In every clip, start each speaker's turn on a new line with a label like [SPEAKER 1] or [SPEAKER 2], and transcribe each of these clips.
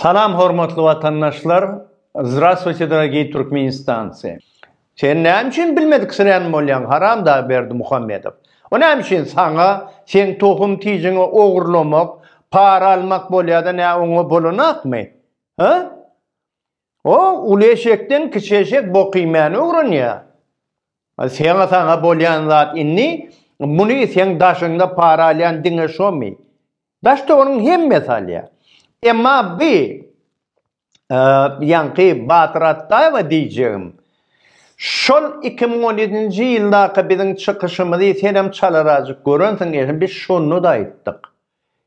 [SPEAKER 1] Salam hormatly vatandaşlar. Здравствуйте, дорогие туркменистанцы. Sen näme üçin bilmedik sirän bolýan haram da berdi Muhammedow. O näme üçin sana sen tohum tijiňi ogurlamak, para almak bolýar-da näme oňa bolanakmy? Ha? O uleşekden kiçeşek bo kıymany öwrenýär. Sen sana bolýan zat inni, muny sen daşyňda para alýan diňe şomy. Daş da onuň hemme salýar. Emma bir yankı Batırattaeva diýjegim. Şol 2017-nji ýyldaky biziň çykyşymyzy senem çalarazyk görensiň eşin biz şonu da aýtdyk.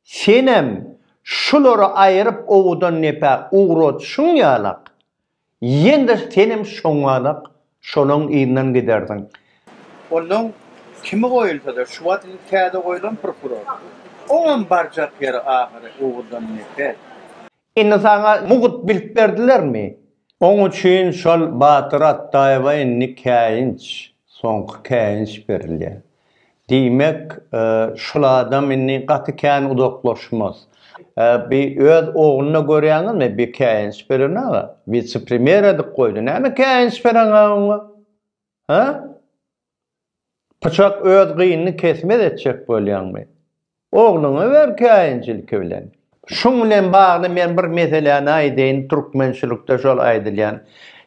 [SPEAKER 1] Senem şolary aýryp owudan nepe ugrot şuňýalak. Ýende senem şoňalak şonuň ýynyň giderdiň. Onuň kimi goýulsa-da şu wagt täze goýulan prokuror. Oňam barjak ýeri ahyry owudan nepe. Inni sana mugut bilip berdilermi? Onun üçün şol Batırattaeva inni käýinç, soňky käýinç berilýär. Diýmek, şol adam inni gaty kän udaklaşmaz. Bir öz oğluna görýäňizmi? Bir käýinç berenä, vice-premier edip goýdy. Näme käýinç berenä oňa? Ha? Paçak öz gyýyny kesmez etjek bolýarmy? Oğluňa ber käýinçiliki bilen. Şun bilen bagly men bir meseleni aýdyn, türkmençilikde şol aýdylýan.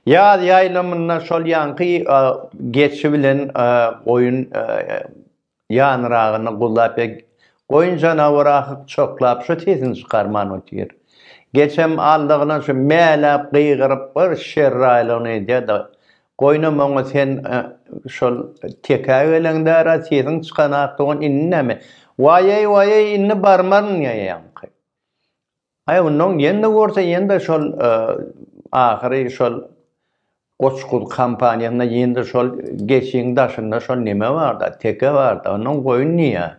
[SPEAKER 1] Ýaz ýaýlamynda şol ýanky geçi bilen goýun ýanragyny gullap, goýun janawara çoklap şu tezin çykarman ötýär. Geçem aldygyna şu mäläp gıygyryp bir şerraýlyny edýär. Goýnum oňa sen şol tekägelengdära tezin çykanakdygyň innäme? Waýy inni barmaryn ýaýanky. Ay onun ýende görse ýende şol ahyry şol goçkul kampaniýasyna ýende şol geçiň daşynda şol neme barda, teke barda, onun goýun niýe?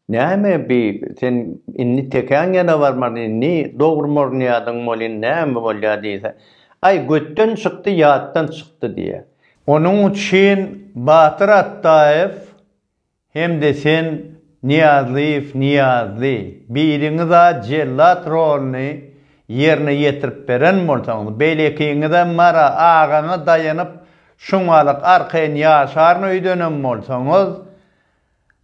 [SPEAKER 1] Näme bir sen inni tekäň ýene barmar, inni dogrmor niýadyň bolýan näme bolýar diýse. Ay götten çykdy, ýatdan çykdy diýe. Onuň üçin Batırattaev hem de sen Niyazli, biriňiz da jellat rolüni ýerine ýetirip beren bolsaňyz, beýlekiňiz mara agaňa daýanyp şuňalyk arkaýyn ýaşarny öýdenen bolsaňyz,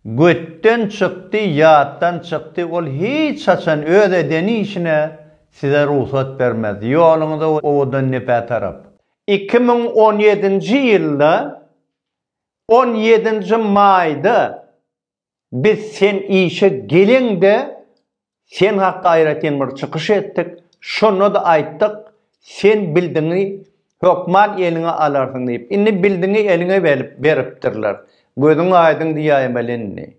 [SPEAKER 1] götten çykdy, ýatdan çykdy, ol hiç haçan öz edeni işine size ruhsat bermez. Ýoluňyza owdan nepe tarap. 2017-nji ýylda 17-nji maýda biz sen işe gelin de sen hakka aýratyn bir çykyş etdik. Şonu da aýtdyk. Sen bildiňi hökman eliňe alarsyň diýip. Inni bildiňi eliňe beripdirler. Gözüň aýdyň diýýärmelenni.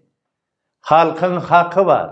[SPEAKER 1] Halkyň haky bar.